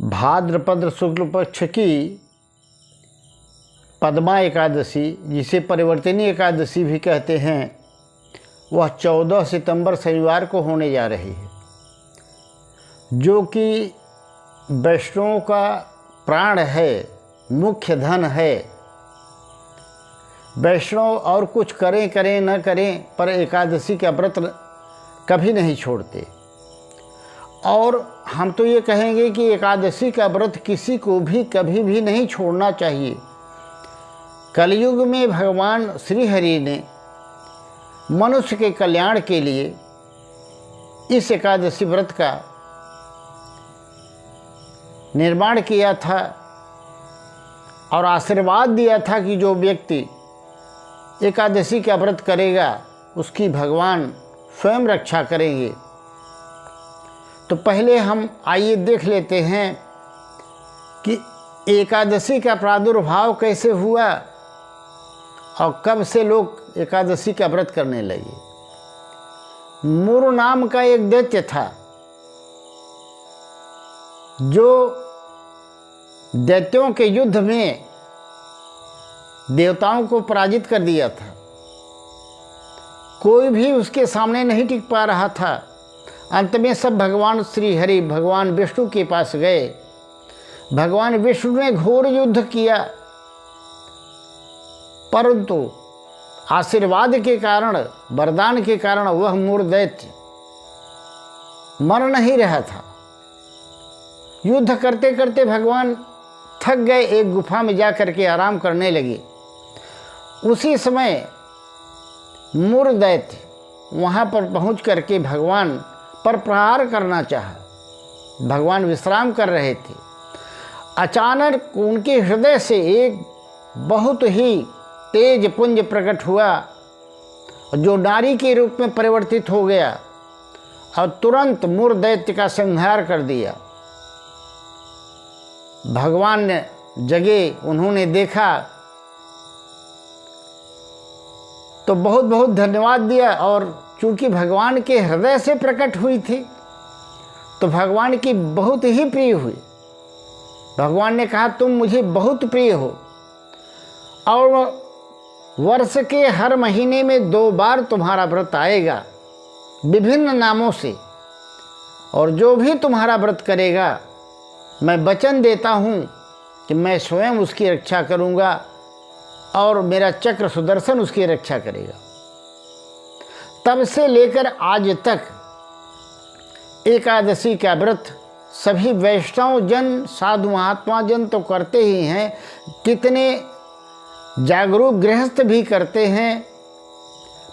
भाद्रपद शुक्ल पक्ष की पद्मा एकादशी, जिसे परिवर्तनी एकादशी भी कहते हैं, वह 14 सितंबर शनिवार को होने जा रही है, जो कि वैष्णवों का प्राण है, मुख्य धन है। वैष्णव और कुछ करें न करें, पर एकादशी का व्रत कभी नहीं छोड़ते। और हम तो ये कहेंगे कि एकादशी का व्रत किसी को भी कभी भी नहीं छोड़ना चाहिए। कलयुग में भगवान श्री हरि ने मनुष्य के कल्याण के लिए इस एकादशी व्रत का निर्माण किया था और आशीर्वाद दिया था कि जो व्यक्ति एकादशी का व्रत करेगा उसकी भगवान स्वयं रक्षा करेंगे। तो पहले हम आइए देख लेते हैं कि एकादशी का प्रादुर्भाव कैसे हुआ और कब से लोग एकादशी का व्रत करने लगे। मुर नाम का एक दैत्य था, जो दैत्यों के युद्ध में देवताओं को पराजित कर दिया था। कोई भी उसके सामने नहीं टिक पा रहा था। अंत में सब भगवान श्री हरि, भगवान विष्णु के पास गए। भगवान विष्णु ने घोर युद्ध किया, परंतु आशीर्वाद के कारण, वरदान के कारण वह मूर दैत्य मर नहीं रहा था। युद्ध करते करते भगवान थक गए, एक गुफा में जा करके आराम करने लगे। उसी समय मूर दैत्य वहाँ पर पहुँच करके भगवान पर प्रहार करना चाहा। भगवान विश्राम कर रहे थे। अचानक उनके हृदय से एक बहुत ही तेज पुंज प्रकट हुआ, जो नारी के रूप में परिवर्तित हो गया और तुरंत मूर दैत्य का संहार कर दिया। भगवान ने जगे, उन्होंने देखा तो बहुत बहुत धन्यवाद दिया। और चूंकि भगवान के हृदय से प्रकट हुई थी तो भगवान की बहुत ही प्रिय हुई। भगवान ने कहा, तुम मुझे बहुत प्रिय हो और वर्ष के हर महीने में 2 बार तुम्हारा व्रत आएगा विभिन्न नामों से, और जो भी तुम्हारा व्रत करेगा मैं वचन देता हूँ कि मैं स्वयं उसकी रक्षा करूँगा और मेरा चक्र सुदर्शन उसकी रक्षा करेगा। तब से लेकर आज तक एकादशी का व्रत सभी वैष्णव जन, साधु महात्मा जन तो करते ही हैं, कितने जागरूक गृहस्थ भी करते हैं।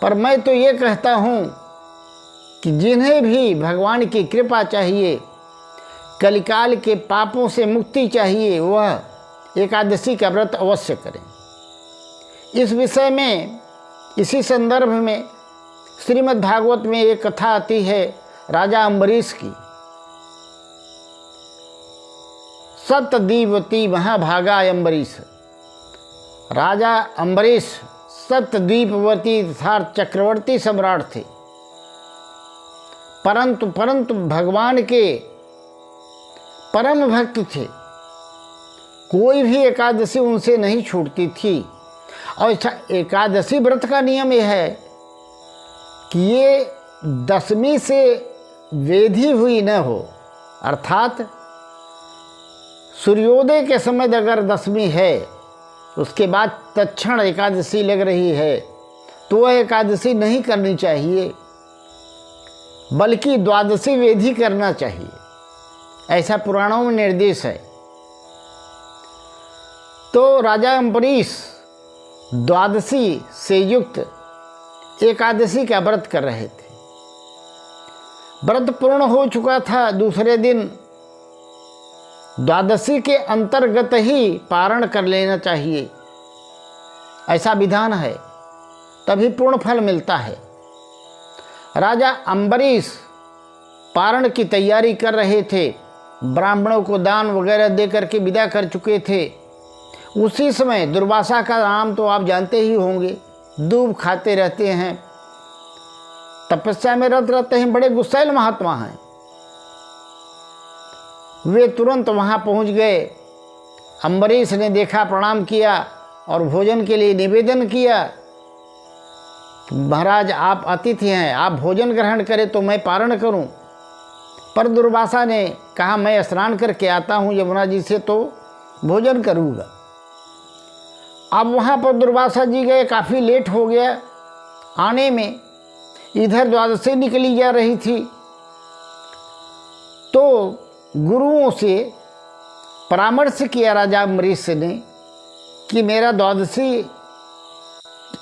पर मैं तो ये कहता हूँ कि जिन्हें भी भगवान की कृपा चाहिए, कलिकाल के पापों से मुक्ति चाहिए, वह एकादशी का व्रत अवश्य करें। इस विषय में, इसी संदर्भ में श्रीमद् भागवत में एक कथा आती है राजा अम्बरीश की। सतद्वीपवती महाभागा अम्बरीश। राजा अम्बरीश सतद्वीपवती अर्थात चक्रवर्ती सम्राट थे, परंतु भगवान के परम भक्त थे। कोई भी एकादशी उनसे नहीं छूटती थी। और एकादशी व्रत का नियम यह है कि ये 10वीं से वेदी हुई न हो, अर्थात सूर्योदय के समय अगर 10वीं है, उसके बाद तत्क्षण एकादशी लग रही है, तो वह एकादशी नहीं करनी चाहिए, बल्कि द्वादशी वेदी करना चाहिए। ऐसा पुराणों में निर्देश है। तो राजा अम्बरीश द्वादशी से युक्त एकादशी का व्रत कर रहे थे। व्रत पूर्ण हो चुका था। दूसरे दिन द्वादशी के अंतर्गत ही पारण कर लेना चाहिए, ऐसा विधान है, तभी पूर्ण फल मिलता है। राजा अम्बरीश पारण की तैयारी कर रहे थे, ब्राह्मणों को दान वगैरह दे करके विदा कर चुके थे। उसी समय दुर्वासा का नाम तो आप जानते ही होंगे, दूब खाते रहते हैं, तपस्या में रत रहते हैं, बड़े गुस्सैल महात्मा हैं। वे तुरंत वहाँ पहुँच गए। अम्बरीश ने देखा, प्रणाम किया और भोजन के लिए निवेदन किया। महाराज, आप अतिथि हैं, आप भोजन ग्रहण करें तो मैं पारण करूं। पर दुर्वासा ने कहा, मैं स्नान करके आता हूं यमुना जी से, तो भोजन करूंगा। अब वहाँ पर दुर्वासा जी गए, काफ़ी लेट हो गया आने में। इधर द्वादशी निकली जा रही थी, तो गुरुओं से परामर्श किया राजा अम्बरीश ने कि मेरा द्वादशी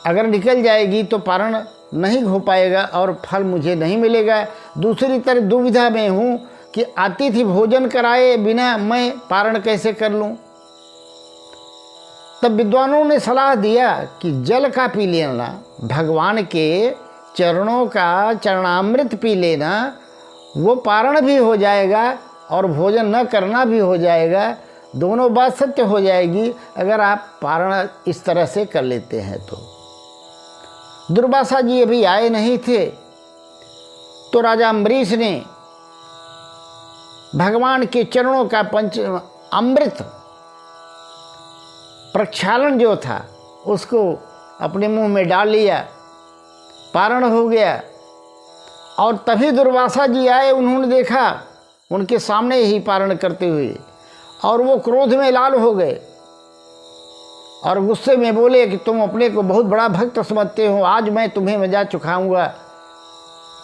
अगर निकल जाएगी तो पारण नहीं हो पाएगा और फल मुझे नहीं मिलेगा। दूसरी तरफ दुविधा में हूँ कि अतिथि भोजन कराए बिना मैं पारण कैसे कर लूँ। तब विद्वानों ने सलाह दिया कि जल का पी लेना, भगवान के चरणों का चरणामृत पी लेना, वो पारण भी हो जाएगा और भोजन न करना भी हो जाएगा। दोनों बात सत्य हो जाएगी अगर आप पारण इस तरह से कर लेते हैं तो। दुर्वासा जी अभी आए नहीं थे, तो राजा अम्बरीश ने भगवान के चरणों का पंच अमृत प्रक्षालन जो था उसको अपने मुंह में डाल लिया, पारण हो गया। और तभी दुर्वासा जी आए, उन्होंने देखा उनके सामने ही पारण करते हुए, और वो क्रोध में लाल हो गए और गुस्से में बोले कि तुम अपने को बहुत बड़ा भक्त समझते हो, आज मैं तुम्हें मजा चुखाऊंगा,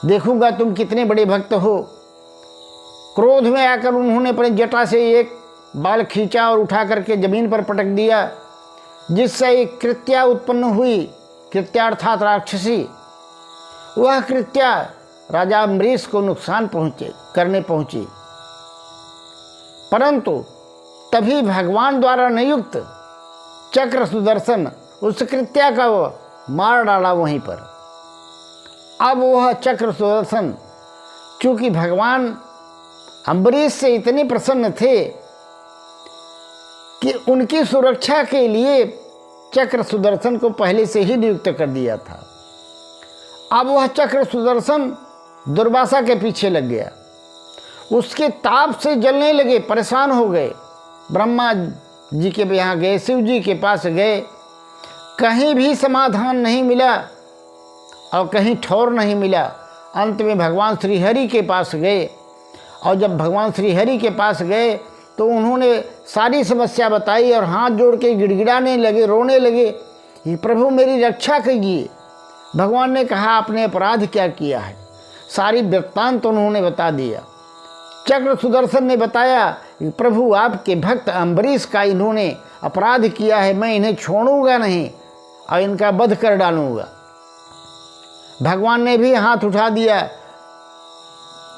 देखूंगा तुम कितने बड़े भक्त हो। क्रोध में आकर उन्होंने अपने जटा से एक बाल खींचा और उठा करके जमीन पर पटक दिया, जिससे एक कृत्या उत्पन्न हुई। कृत्या अर्थात राक्षसी। वह कृत्या राजा अम्बरीश को नुकसान करने पहुंची, परंतु तभी भगवान द्वारा नियुक्त चक्र सुदर्शन उस कृत्या का वो मार डाला वहीं पर। अब वह चक्र सुदर्शन चूंकि भगवान अम्बरीश से इतने प्रसन्न थे कि उनकी सुरक्षा के लिए चक्र सुदर्शन को पहले से ही नियुक्त कर दिया था। अब वह चक्र सुदर्शन दुर्वासा के पीछे लग गया, उसके ताप से जलने लगे, परेशान हो गए। ब्रह्मा जी के यहाँ गए, शिव जी के पास गए, कहीं भी समाधान नहीं मिला और कहीं ठौर नहीं मिला। अंत में भगवान श्री हरि के पास गए, और जब भगवान श्री हरि के पास गए तो उन्होंने सारी समस्या बताई और हाथ जोड़ के गिड़गिड़ाने लगे, रोने लगे कि प्रभु मेरी रक्षा कीजिए। भगवान ने कहा, आपने अपराध क्या किया है? सारी वृत्तांत उन्होंने बता दिया। चक्र सुदर्शन ने बताया कि प्रभु आपके भक्त अम्बरीश का इन्होंने अपराध किया है, मैं इन्हें छोड़ूंगा नहीं और इनका वध कर डालूंगा। भगवान ने भी हाथ उठा दिया,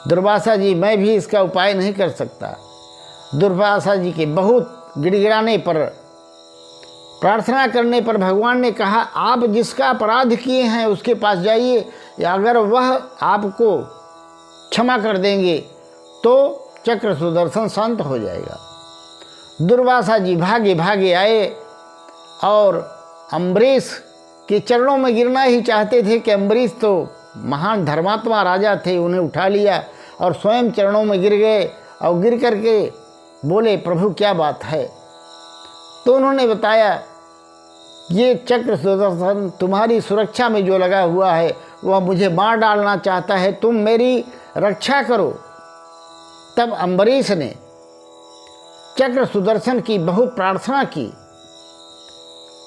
दुर्वासा जी मैं भी इसका उपाय नहीं कर सकता। दुर्वासा जी के बहुत गिड़गिड़ाने पर, प्रार्थना करने पर भगवान ने कहा, आप जिसका अपराध किए हैं उसके पास जाइए, अगर वह आपको क्षमा कर देंगे तो चक्र सुदर्शन शांत हो जाएगा। दुर्वासा जी भागे भागे आए और अम्बरीश के चरणों में गिरना ही चाहते थे कि अम्बरीश तो महान धर्मात्मा राजा थे, उन्हें उठा लिया और स्वयं चरणों में गिर गए और गिर करके बोले, प्रभु क्या बात है? तो उन्होंने बताया, ये चक्र सुदर्शन तुम्हारी सुरक्षा में जो लगा हुआ है वह मुझे मार डालना चाहता है, तुम मेरी रक्षा करो। तब अम्बरीश ने चक्र सुदर्शन की बहुत प्रार्थना की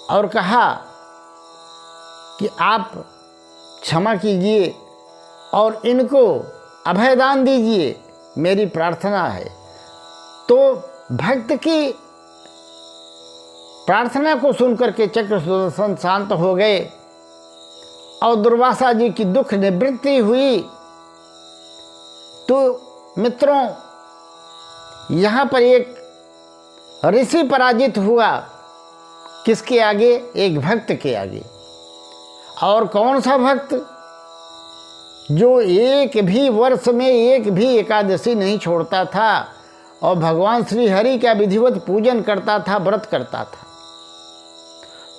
और कहा कि आप क्षमा कीजिए और इनको अभयदान दीजिए, मेरी प्रार्थना है। तो भक्त की प्रार्थना को सुनकर के चक्र सुदर्शन शांत हो गए और दुर्वासा जी की दुख निवृत्ति हुई। तो मित्रों, यहाँ पर एक ऋषि पराजित हुआ, किसके आगे? एक भक्त के आगे। और कौन सा भक्त? जो एक भी वर्ष में एक भी एकादशी नहीं छोड़ता था और भगवान श्री हरि का विधिवत पूजन करता था, व्रत करता था।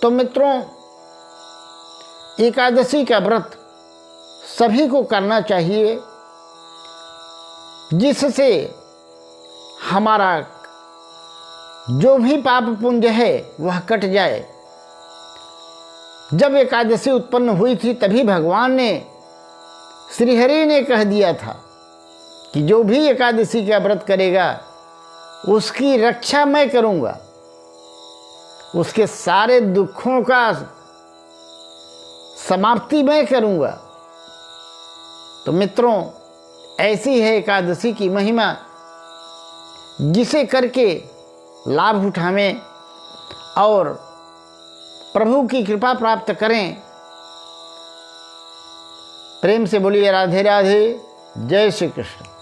तो मित्रों, एकादशी का व्रत सभी को करना चाहिए, जिससे हमारा जो भी पाप पुंज है वह कट जाए। जब एकादशी उत्पन्न हुई थी तभी भगवान ने, श्रीहरि ने कह दिया था कि जो भी एकादशी का व्रत करेगा उसकी रक्षा मैं करूंगा, उसके सारे दुखों का समाप्ति मैं करूंगा। तो मित्रों, ऐसी है एकादशी की महिमा, जिसे करके लाभ उठावें और प्रभु की कृपा प्राप्त करें। प्रेम से बोलिए राधे राधे, जय श्री कृष्ण।